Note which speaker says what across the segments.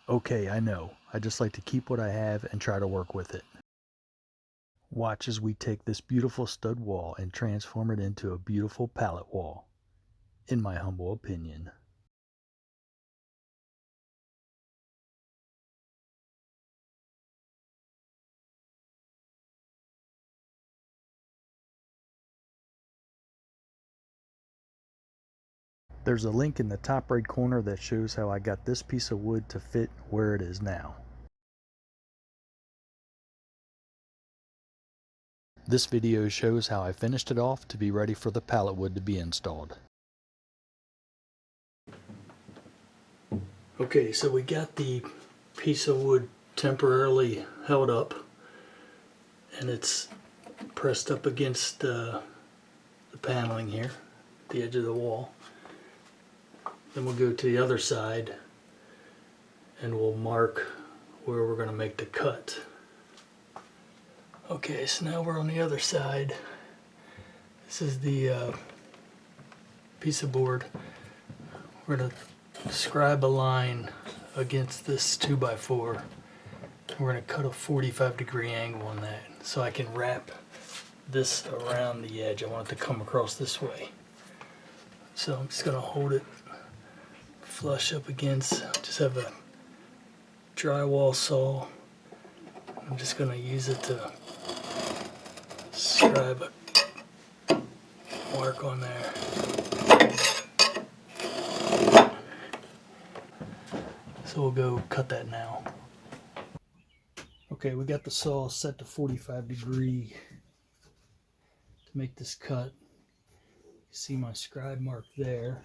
Speaker 1: Okay, I know. I just like to keep what I have and try to work with it. Watch as we take this beautiful stud wall and transform it into a beautiful pallet wall, in my humble opinion. There's a link in the top right corner that shows how I got this piece of wood to fit where it is now. This video shows how I finished it off to be ready for the pallet wood to be installed. Okay, so we got the piece of wood temporarily held up, and it's pressed up against the paneling here, the edge of the wall. Then we'll go to the other side and we'll mark where we're going to make the cut. Okay, so now we're on the other side. This is the piece of board. We're going to scribe a line against this 2x4. We're going to cut a 45-degree angle on that so I can wrap this around the edge. I want it to come across this way. So I'm just going to hold it flush up against, just have a drywall saw. I'm just going to use it to scribe a mark on there. So we'll go cut that now. Okay, we got the saw set to 45 degree to make this cut. You see my scribe mark there.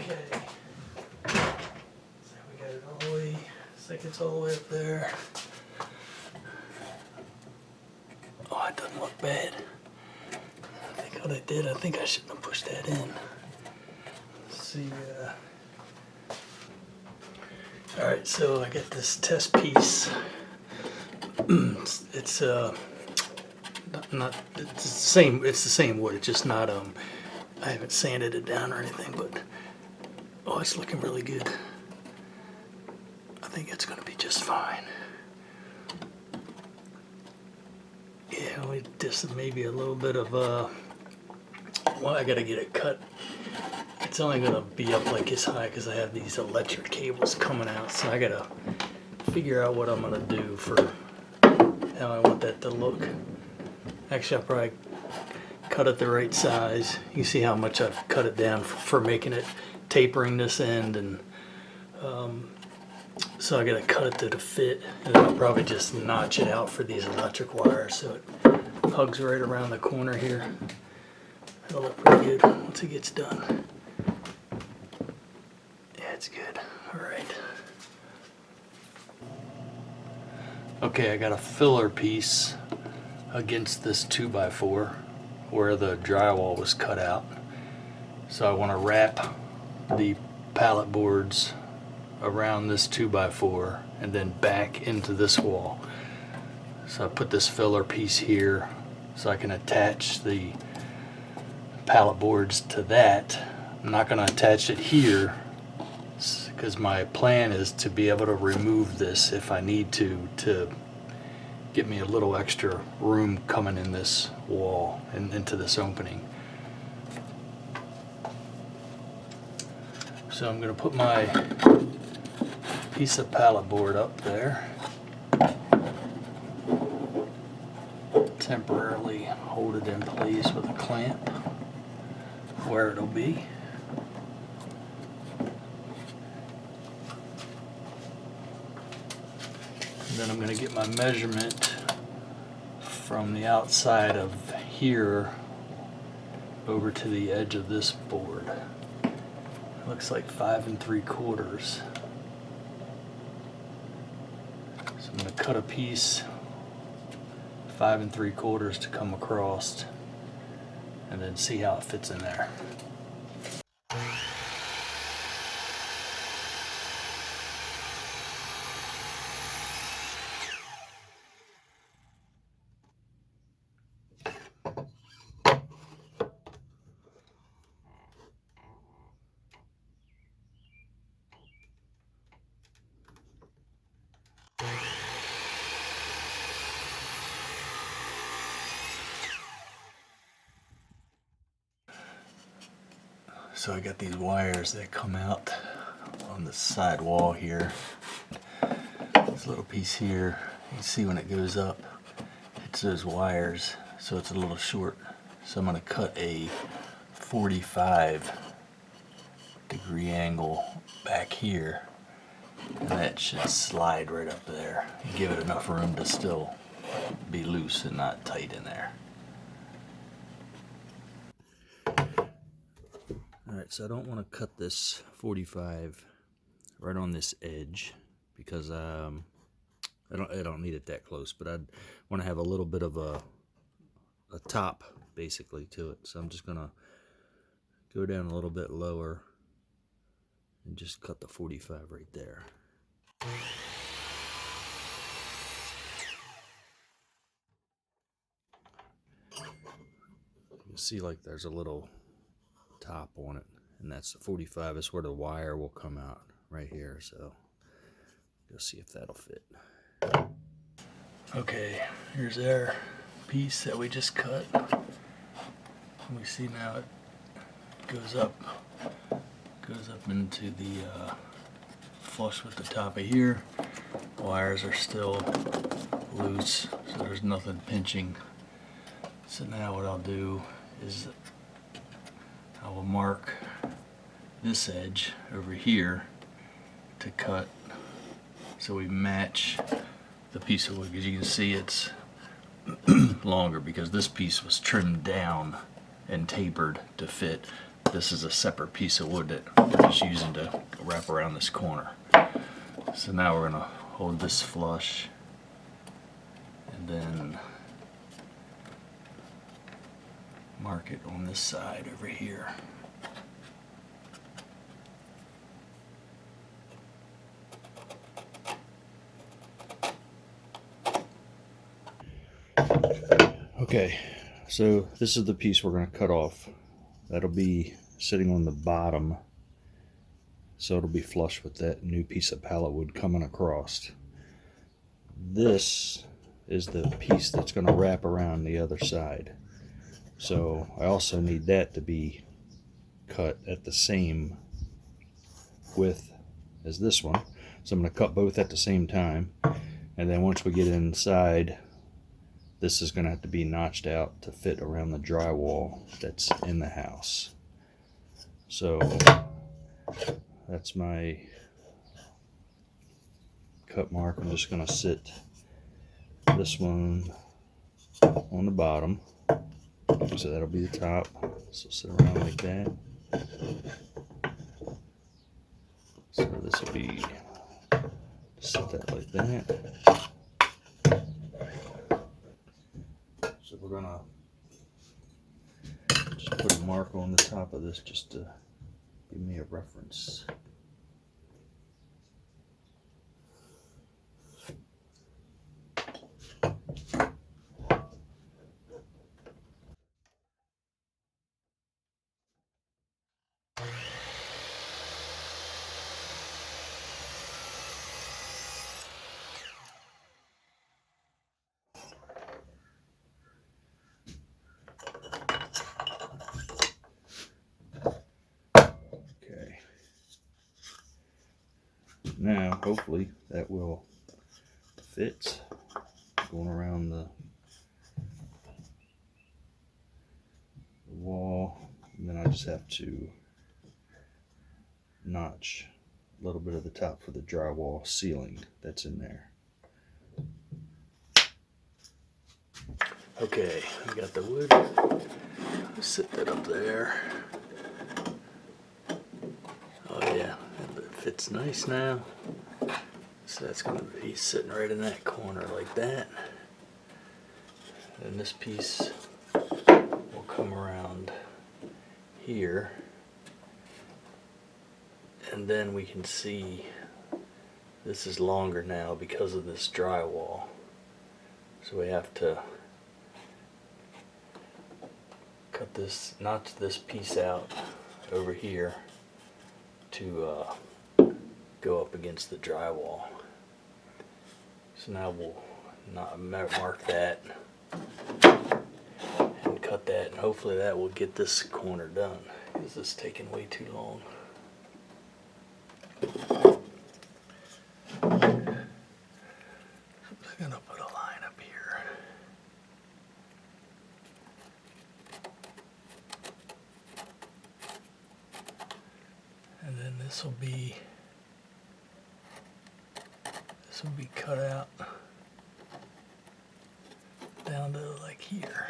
Speaker 1: Okay, so we got it all the way, it's like it's all the way up there. Oh, it doesn't look bad. I think what I did, I think I shouldn't have pushed that in. Let's see, alright, so I got this test piece. It's not it's the same wood, it's just not I haven't sanded it down or anything, but oh, it's looking really good. I think it's gonna be just fine. Yeah, we just maybe a little bit of well, I gotta get it cut. It's only gonna be up like this high because I have these electric cables coming out, so I gotta figure out what I'm gonna do for how I want that to look. Actually, I'll probably cut it the right size. You see how much I've cut it down for making it, tapering this end, and so I gotta cut it to the fit, and then I'll probably just notch it out for these electric wires so it hugs right around the corner here. It'll look pretty good once it gets done. Yeah, it's good. All right. Okay, I got a filler piece against this 2x4 where the drywall was cut out. So I want to wrap the pallet boards around this 2x4 and then back into this wall. So I put this filler piece here so I can attach the pallet boards to that. I'm not going to attach it here because my plan is to be able to remove this if I need to get me a little extra room coming in this wall and into this opening. So I'm going to put my piece of pallet board up there, temporarily hold it in place with a clamp where it'll be. And then I'm going to get my measurement from the outside of here over to the edge of this board. It looks like 5 3/4. going to cut a piece 5 3/4 to come across, and then see how it fits in there. So I got these wires that come out on the side wall here. This little piece here, you can see when it goes up, it's those wires, so it's a little short. So I'm going to cut a 45-degree angle back here, and that should slide right up there and give it enough room to still be loose and not tight in there. Alright, so I don't want to cut this 45 right on this edge because I don't need it that close, but I'd want to have a little bit of a top basically to it. So I'm just gonna go down a little bit lower and just cut the 45 right there. You'll see like there's a little top on it, and that's the 45 is where the wire will come out right here. So go see if that'll fit. Okay, here's our piece that we just cut. We see now it goes up into the flush with the top of here. The wires are still loose, so there's nothing pinching. So now what I'll do is I will mark this edge over here to cut so we match the piece of wood, because you can see it's longer because this piece was trimmed down and tapered to fit. This is a separate piece of wood that we're just using to wrap around this corner. So now we're going to hold this flush and then mark it on this side over here. Okay, so this is the piece we're going to cut off. That'll be sitting on the bottom, so it'll be flush with that new piece of pallet wood coming across. This is the piece that's going to wrap around the other side. So I also need that to be cut at the same width as this one. So I'm going to cut both at the same time, and then once we get inside, this is going to have to be notched out to fit around the drywall that's in the house. So that's my cut mark. I'm just going to sit this one on the bottom. So that'll be the top. So sit around like that. So this will be, set that like that. So we're gonna just put a mark on the top of this just to give me a reference. Now, hopefully, that will fit going around the wall. And then I just have to notch a little bit of the top for the drywall ceiling that's in there. Okay, I got the wood. I'll set that up there. Oh yeah, it fits nice now. This So that's going to be sitting right in that corner like that. And this piece will come around here. And then we can see this is longer now because of this drywall. So we have to cut this, notch this piece out over here to go up against the drywall. So now we'll mark that and cut that, and hopefully that will get this corner done, because this is taking way too long. I'm just gonna put a line up here. And then this will be cut out down to like here.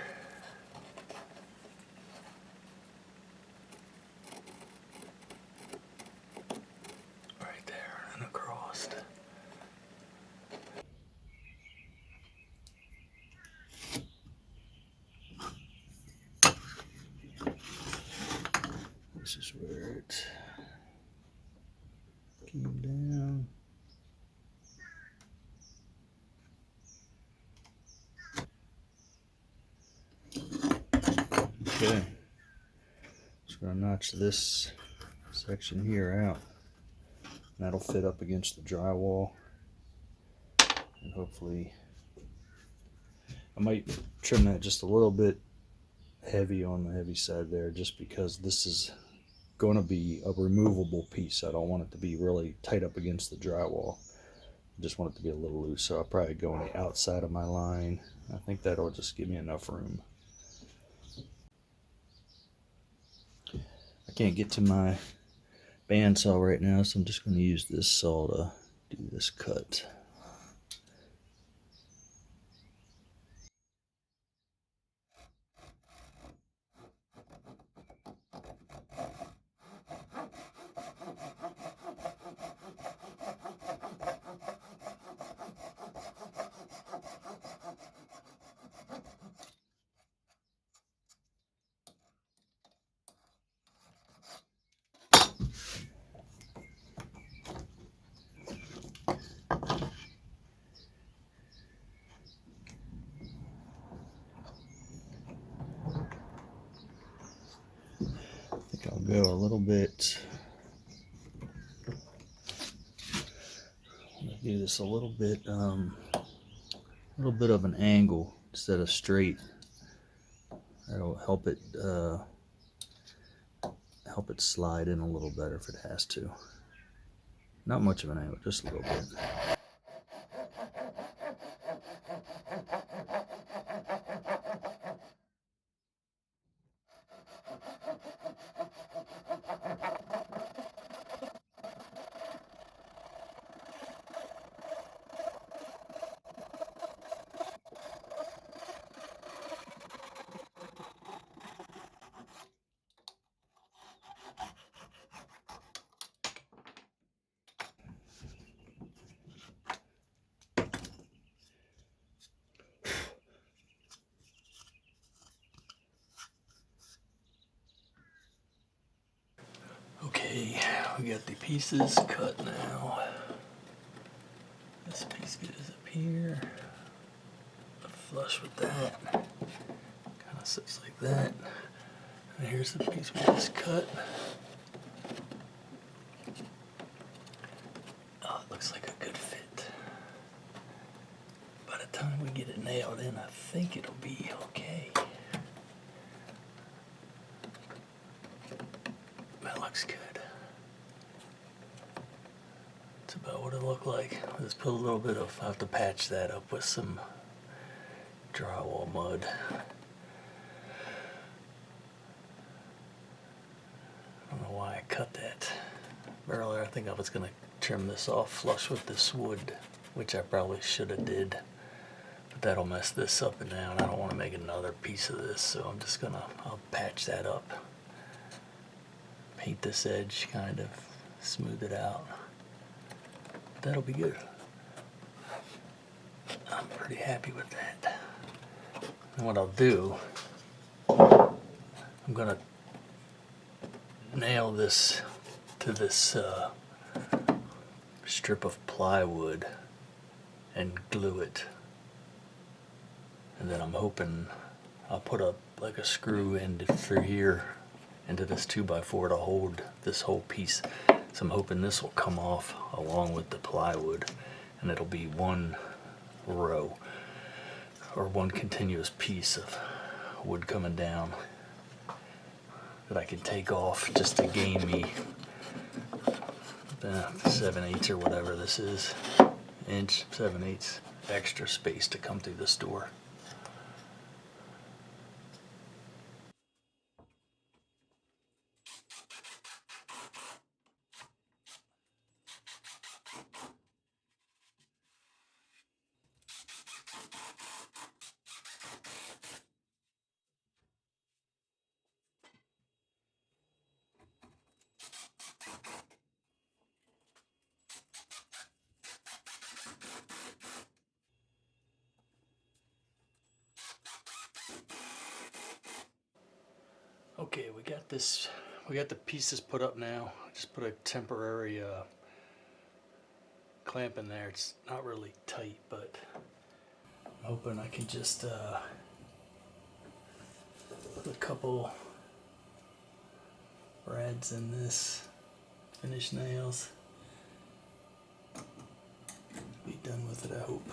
Speaker 1: Right there and across. This is where it came down. Okay, just gonna notch this section here out. That'll fit up against the drywall, and hopefully I might trim that just a little bit heavy on the heavy side there, just because this is going to be a removable piece. I don't want it to be really tight up against the drywall. I just want it to be a little loose, so I'll probably go on the outside of my line. I think that'll just give me enough room. I can't get to my bandsaw right now, so I'm just going to use this saw to do this cut. I'll go a little bit. I'm gonna do this a little bit of an angle instead of straight. That'll help it slide in a little better if it has to. Not much of an angle, just a little bit. Okay, we got the pieces cut now. This piece goes up here, flush with that, kind of sits like that. And here's the piece we just cut. Oh, it looks like a good fit. By the time we get it nailed in, I think it'll be okay. That looks good. That's about what it looked like. Let's put a little bit of, I have to patch that up with some drywall mud. I don't know why I cut that earlier. I think I was going to trim this off flush with this wood, which I probably should have did. But that'll mess this up and down. I don't want to make another piece of this, so I'm just going to, I'll patch that up. Paint this edge, kind of smooth it out. That'll be good. I'm pretty happy with that. And what I'll do, I'm gonna nail this to this strip of plywood and glue it. And then I'm hoping I'll put up like a screw end through here into this 2x4 to hold this whole piece. So I'm hoping this will come off along with the plywood, and it'll be one row or one continuous piece of wood coming down that I can take off just to gain me 7/8 or whatever this is, inch, 7/8 extra space to come through this door. Okay, we got the pieces put up now. Just put a temporary clamp in there. It's not really tight, but I'm hoping I can just put a couple rads in this, finish nails. Be done with it, I hope.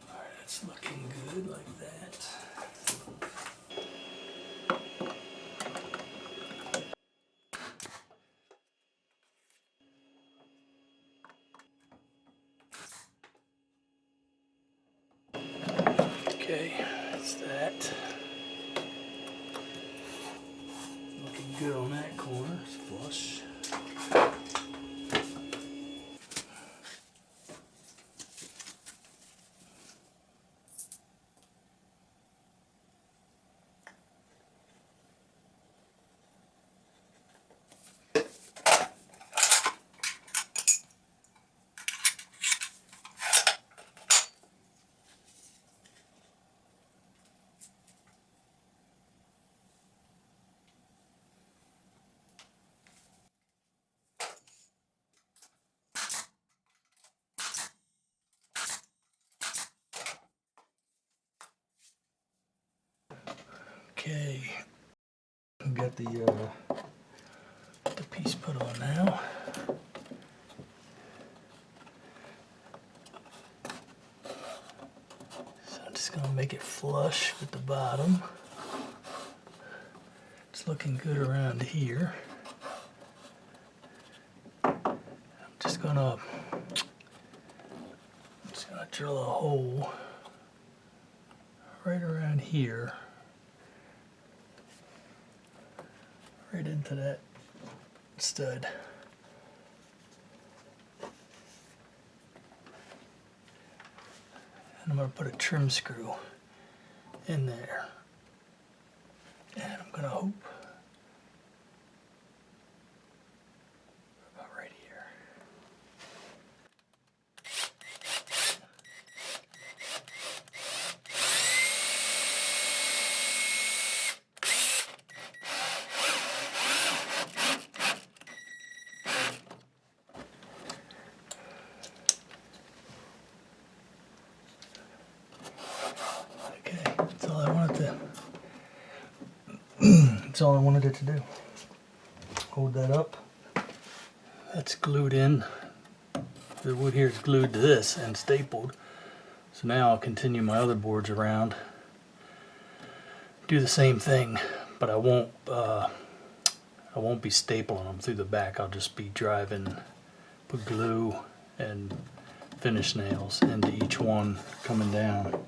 Speaker 1: Alright, that's looking good like that. Okay, that's that. Looking good on that corner. It's flush. Okay, we got the piece put on now. So I'm just gonna make it flush with the bottom. It's looking good around here. I'm just gonna drill a hole right around here. Right into that stud. And I'm going to put a trim screw in there. And I'm going to hope about right here. That's all I wanted it to do. Hold that up. That's glued in. The wood here is glued to this and stapled. So now I'll continue my other boards around. Do the same thing, but I won't be stapling them through the back. I'll just be driving, put glue and finish nails into each one coming down.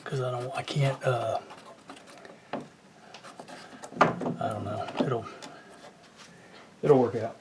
Speaker 1: Because I can't. I don't know. It'll work out.